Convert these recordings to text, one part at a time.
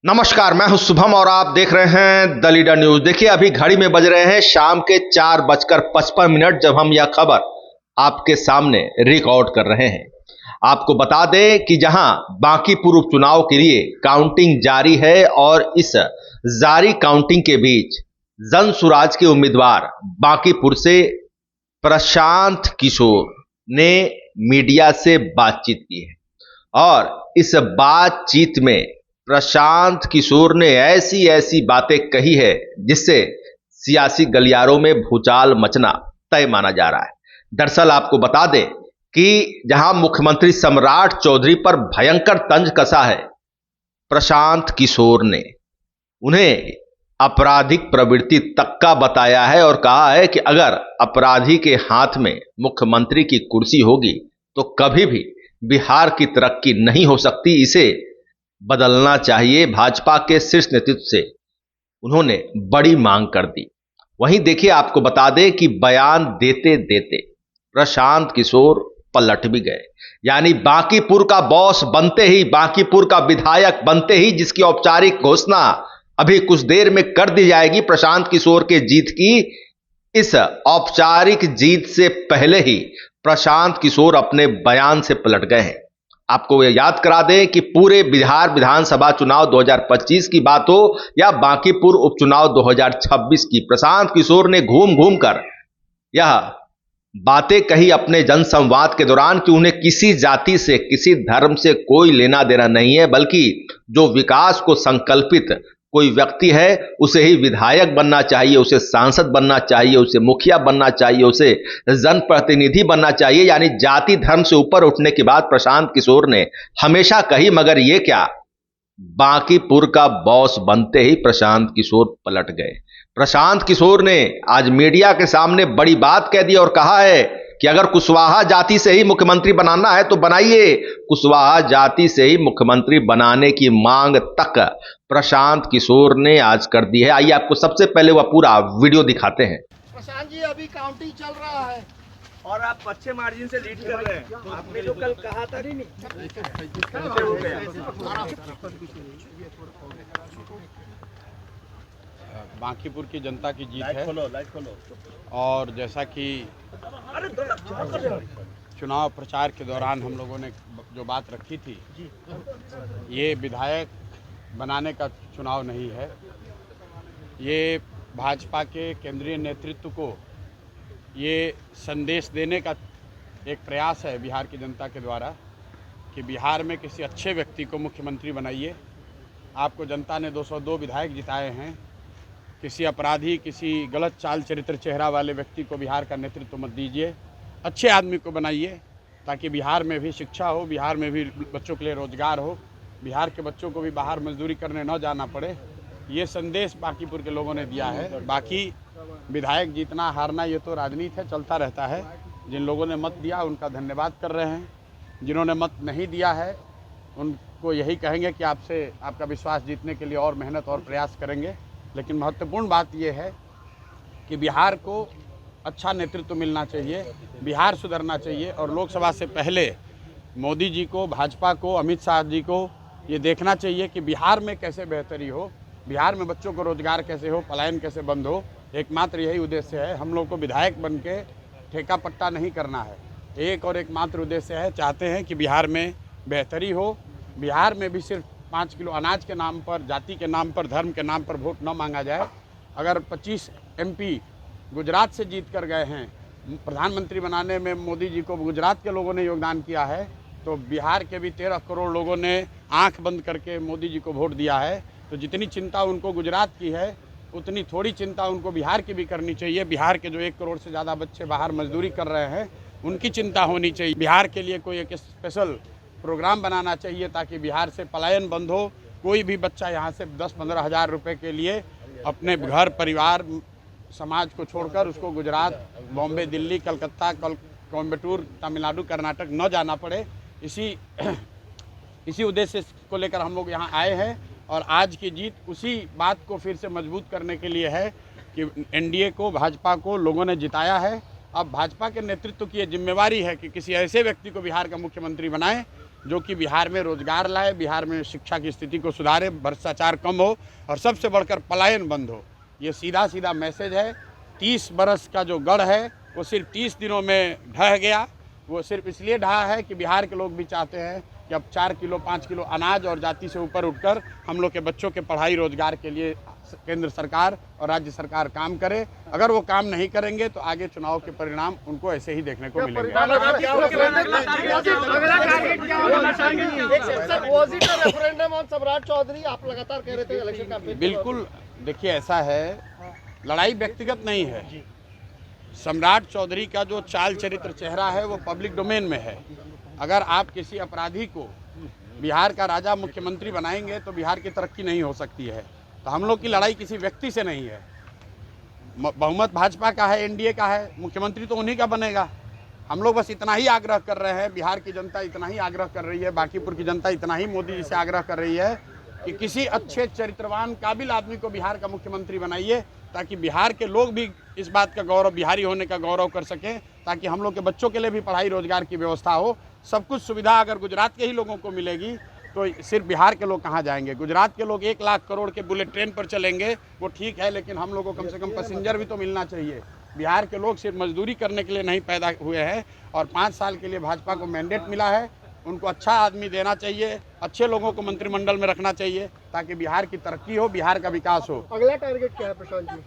नमस्कार, मैं हूं शुभम और आप देख रहे हैं द लीडर न्यूज। देखिए, अभी घड़ी में बज रहे हैं शाम के 4:55 जब हम यह खबर आपके सामने रिकॉर्ड कर रहे हैं। आपको बता दें कि जहां बांकीपुर उपचुनाव के लिए काउंटिंग जारी है और इस जारी काउंटिंग के बीच जन सुराज के उम्मीदवार बांकीपुर से प्रशांत किशोर ने मीडिया से बातचीत की है और इस बातचीत में प्रशांत किशोर ने ऐसी ऐसी बातें कही है जिससे सियासी गलियारों में भूचाल मचना तय माना जा रहा है। दरअसल आपको बता दें कि जहां मुख्यमंत्री सम्राट चौधरी पर भयंकर तंज कसा है, प्रशांत किशोर ने उन्हें आपराधिक प्रवृत्ति तक का बताया है और कहा है कि अगर अपराधी के हाथ में मुख्यमंत्री की कुर्सी होगी तो कभी भी बिहार की तरक्की नहीं हो सकती, इसे बदलना चाहिए। भाजपा के शीर्ष नेतृत्व से उन्होंने बड़ी मांग कर दी। वहीं देखिए, आपको बता दें कि बयान देते देते प्रशांत किशोर पलट भी गए। यानी बांकीपुर का बॉस बनते ही, बांकीपुर का विधायक बनते ही, जिसकी औपचारिक घोषणा अभी कुछ देर में कर दी जाएगी प्रशांत किशोर के जीत की, इस औपचारिक जीत से पहले ही प्रशांत किशोर अपने बयान से पलट गए हैं। आपको यह याद करा दें कि पूरे बिहार विधानसभा चुनाव 2025 की बात हो या बांकीपुर उपचुनाव 2026 की, प्रशांत किशोर ने घूम घूम कर यह बातें कही अपने जनसंवाद के दौरान कि उन्हें किसी जाति से, किसी धर्म से कोई लेना देना नहीं है, बल्कि जो विकास को संकल्पित कोई व्यक्ति है उसे ही विधायक बनना चाहिए, उसे सांसद बनना चाहिए, उसे मुखिया बनना चाहिए, उसे जनप्रतिनिधि बनना चाहिए। यानी जाति धर्म से ऊपर उठने की बात प्रशांत किशोर ने हमेशा कही, मगर ये क्या, बांकीपुर का बॉस बनते ही प्रशांत किशोर पलट गए। प्रशांत किशोर ने आज मीडिया के सामने बड़ी बात कह दी और कहा है कि अगर कुशवाहा जाति से ही मुख्यमंत्री बनाना है तो बनाइए। कुशवाहा जाति से ही मुख्यमंत्री बनाने की मांग तक प्रशांत किशोर ने आज कर दी है। आइए आपको सबसे पहले वह पूरा वीडियो दिखाते हैं। प्रशांत जी, अभी काउंटिंग चल रहा है और आप अच्छे मार्जिन से लीड कर रहे हैं। आपने जो कल कहा था बांकीपुर की जनता की जीत है लाइट खोलो। और जैसा कि चुनाव प्रचार के दौरान हम लोगों ने जो बात रखी थी, ये विधायक बनाने का चुनाव नहीं है, ये भाजपा के केंद्रीय नेतृत्व को ये संदेश देने का एक प्रयास है बिहार की जनता के द्वारा कि बिहार में किसी अच्छे व्यक्ति को मुख्यमंत्री बनाइए। आपको जनता ने 202 विधायक जिताए हैं, किसी अपराधी, किसी गलत चाल चरित्र चेहरा वाले व्यक्ति को बिहार का नेतृत्व मत दीजिए, अच्छे आदमी को बनाइए ताकि बिहार में भी शिक्षा हो, बिहार में भी बच्चों के लिए रोजगार हो, बिहार के बच्चों को भी बाहर मजदूरी करने न जाना पड़े। ये संदेश बांकीपुर के लोगों ने दिया है। बाकी विधायक जीतना हारना ये तो राजनीति है, चलता रहता है। जिन लोगों ने मत दिया उनका धन्यवाद कर रहे हैं, जिन्होंने मत नहीं दिया है उनको यही कहेंगे कि आपसे आपका विश्वास जीतने के लिए और मेहनत और प्रयास करेंगे। लेकिन महत्वपूर्ण बात यह है कि बिहार को अच्छा नेतृत्व मिलना चाहिए, बिहार सुधरना चाहिए और लोकसभा से पहले मोदी जी को, भाजपा को, अमित शाह जी को ये देखना चाहिए कि बिहार में कैसे बेहतरी हो, बिहार में बच्चों को रोजगार कैसे हो, पलायन कैसे बंद हो। एकमात्र यही उद्देश्य है। हम लोग को विधायक बन के ठेका पट्टा नहीं करना है, एक और एकमात्र उद्देश्य है, चाहते हैं कि बिहार में बेहतरी हो, बिहार में भी सिर्फ 5 किलो अनाज के नाम पर, जाति के नाम पर, धर्म के नाम पर वोट न मांगा जाए। अगर 25 MP गुजरात से जीत कर गए हैं, प्रधानमंत्री बनाने में मोदी जी को गुजरात के लोगों ने योगदान किया है, तो बिहार के भी 13 करोड़ लोगों ने आंख बंद करके मोदी जी को वोट दिया है। तो जितनी चिंता उनको गुजरात की है उतनी थोड़ी चिंता उनको बिहार की भी करनी चाहिए। बिहार के जो 1 करोड़ से ज़्यादा बच्चे बाहर मजदूरी कर रहे हैं उनकी चिंता होनी चाहिए। बिहार के लिए कोई एक स्पेशल प्रोग्राम बनाना चाहिए ताकि बिहार से पलायन बंद हो। कोई भी बच्चा यहाँ से 10-15 हज़ार रुपये के लिए अपने घर, परिवार, समाज को छोड़कर उसको गुजरात, बॉम्बे, दिल्ली, कलकत्ता, कोयम्बटूर, तमिलनाडु, कर्नाटक न जाना पड़े। इसी उद्देश्य को लेकर हम लोग यहाँ आए हैं और आज की जीत उसी बात को फिर से मजबूत करने के लिए है कि NDA को, भाजपा को लोगों ने जिताया है। अब भाजपा के नेतृत्व की ये जिम्मेवारी है कि किसी ऐसे व्यक्ति को बिहार का मुख्यमंत्री बनाएं जो कि बिहार में रोजगार लाए, बिहार में शिक्षा की स्थिति को सुधारे, भ्रष्टाचार कम हो और सबसे बढ़कर पलायन बंद हो। ये सीधा सीधा मैसेज है। 30 बरस का जो गढ़ है वो सिर्फ 30 दिनों में ढह गया। वो सिर्फ इसलिए ढहा है कि बिहार के लोग भी चाहते हैं कि अब 4 किलो 5 किलो अनाज और जाति से ऊपर उठकर हम लोग के बच्चों के पढ़ाई रोजगार के लिए केंद्र सरकार और राज्य सरकार काम करे। अगर वो काम नहीं करेंगे तो आगे चुनाव के परिणाम उनको ऐसे ही देखने को मिलेंगे। सम्राट चौधरी आप लगातार कह रहे थे इलेक्शन कैंपेन। बिल्कुल, देखिए ऐसा है, लड़ाई व्यक्तिगत नहीं है। सम्राट चौधरी का जो चाल चरित्र चेहरा है वो पब्लिक डोमेन में है। अगर आप किसी अपराधी को बिहार का राजा मुख्यमंत्री बनाएंगे तो बिहार की तरक्की नहीं हो सकती है। तो हम लोग की लड़ाई किसी व्यक्ति से नहीं है। बहुमत भाजपा का है, एनडीए का है, मुख्यमंत्री तो उन्हीं का बनेगा। हम लोग बस इतना ही आग्रह कर रहे हैं, बिहार की जनता इतना ही आग्रह कर रही है, बांकीपुर की जनता इतना ही मोदी जी से आग्रह कर रही है कि किसी अच्छे चरित्रवान काबिल आदमी को बिहार का मुख्यमंत्री बनाइए, ताकि बिहार के लोग भी इस बात का गौरव, बिहारी होने का गौरव कर सकें, ताकि हम लोग के बच्चों के लिए भी पढ़ाई रोजगार की व्यवस्था हो। सब कुछ सुविधा अगर गुजरात के ही लोगों को मिलेगी तो सिर्फ बिहार के लोग कहाँ जाएंगे। गुजरात के लोग 1 लाख करोड़ के बुलेट ट्रेन पर चलेंगे, वो ठीक है, लेकिन हम लोग को कम से कम पैसेंजर भी तो मिलना चाहिए। बिहार के लोग सिर्फ मजदूरी करने के लिए नहीं पैदा हुए हैं और 5 साल के लिए भाजपा को मैंडेट मिला है। उनको अच्छा आदमी देना चाहिए, अच्छे लोगों को मंत्रिमंडल में रखना चाहिए, ताकि बिहार की तरक्की हो, बिहार का विकास हो। अगला टारगेट क्या है प्रशांत जी?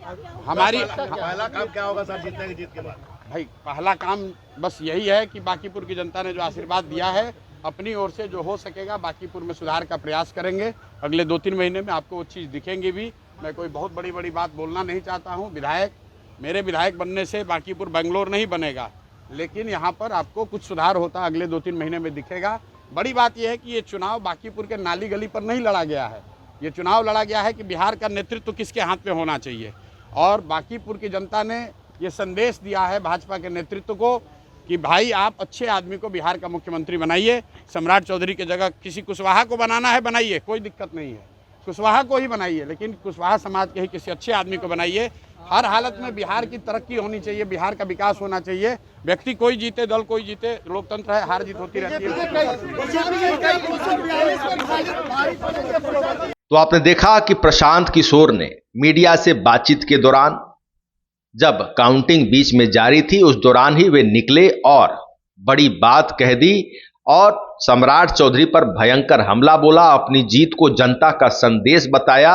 हमारी पहला काम क्या होगा सर जीतने की जीत के बाद? भाई पहला काम बस यही है कि बांकीपुर की जनता ने जो आशीर्वाद दिया है, अपनी ओर से जो हो सकेगा बांकीपुर में सुधार का प्रयास करेंगे। अगले 2-3 महीने में आपको वो चीज़ दिखेंगी भी। मैं कोई बहुत बड़ी बात बोलना नहीं चाहता हूँ। मेरे विधायक बनने से बांकीपुर बेंगलोर नहीं बनेगा, लेकिन यहाँ पर आपको कुछ सुधार होता अगले 2-3 महीने में दिखेगा। बड़ी बात यह है कि ये चुनाव बांकीपुर के नाली गली पर नहीं लड़ा गया है। ये चुनाव लड़ा गया है कि बिहार का नेतृत्व किसके हाथ में होना चाहिए, और बांकीपुर की जनता ने ये संदेश दिया है भाजपा के नेतृत्व को कि भाई आप अच्छे आदमी को बिहार का मुख्यमंत्री बनाइए। सम्राट चौधरी की जगह किसी कुशवाहा को बनाना है, बनाइए, कोई दिक्कत नहीं है, कुशवाहा को ही बनाइए, लेकिन कुशवाहा समाज के ही किसी अच्छे आदमी को बनाइए। हर हालत में बिहार की तरक्की होनी चाहिए, बिहार का विकास होना चाहिए। व्यक्ति कोई जीते, दल कोई जीते, लोकतंत्र है, हार जीत होती रहती है। तो आपने देखा कि प्रशांत किशोर ने मीडिया से बातचीत के दौरान, जब काउंटिंग बीच में जारी थी, उस दौरान ही वे निकले और बड़ी बात कह दी और सम्राट चौधरी पर भयंकर हमला बोला, अपनी जीत को जनता का संदेश बताया।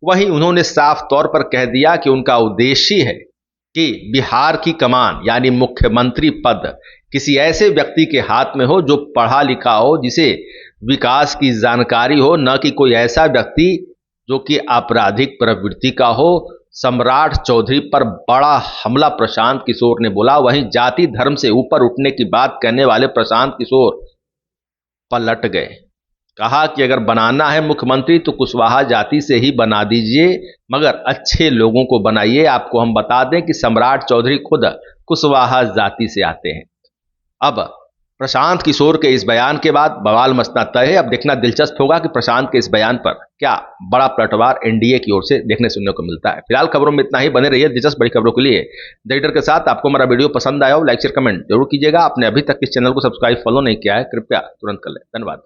वहीं उन्होंने साफ तौर पर कह दिया कि उनका उद्देश्य है कि बिहार की कमान यानी मुख्यमंत्री पद किसी ऐसे व्यक्ति के हाथ में हो जो पढ़ा लिखा हो, जिसे विकास की जानकारी हो, न कि कोई ऐसा व्यक्ति जो कि आपराधिक प्रवृत्ति का हो। सम्राट चौधरी पर बड़ा हमला प्रशांत किशोर ने बोला। वहीं जाति धर्म से ऊपर उठने की बात कहने वाले प्रशांत किशोर पलट गए। कहा कि अगर बनाना है मुख्यमंत्री तो कुशवाहा जाति से ही बना दीजिए, मगर अच्छे लोगों को बनाइए। आपको हम बता दें कि सम्राट चौधरी खुद कुशवाहा जाति से आते हैं। अब प्रशांत किशोर के इस बयान के बाद बवाल मचना तय है। अब देखना दिलचस्प होगा कि प्रशांत के इस बयान पर क्या बड़ा पलटवार एनडीए की ओर से देखने सुनने को मिलता है। फिलहाल खबरों में इतना ही। बने रहिए दिलचस्प बड़ी खबरों के लिए द लीडर के साथ। आपको हमारा वीडियो पसंद आया हो, लाइक शेयर कमेंट जरूर कीजिएगा। आपने अभी तक इस चैनल को सब्सक्राइब फॉलो नहीं किया है, कृपया तुरंत कर लें। धन्यवाद।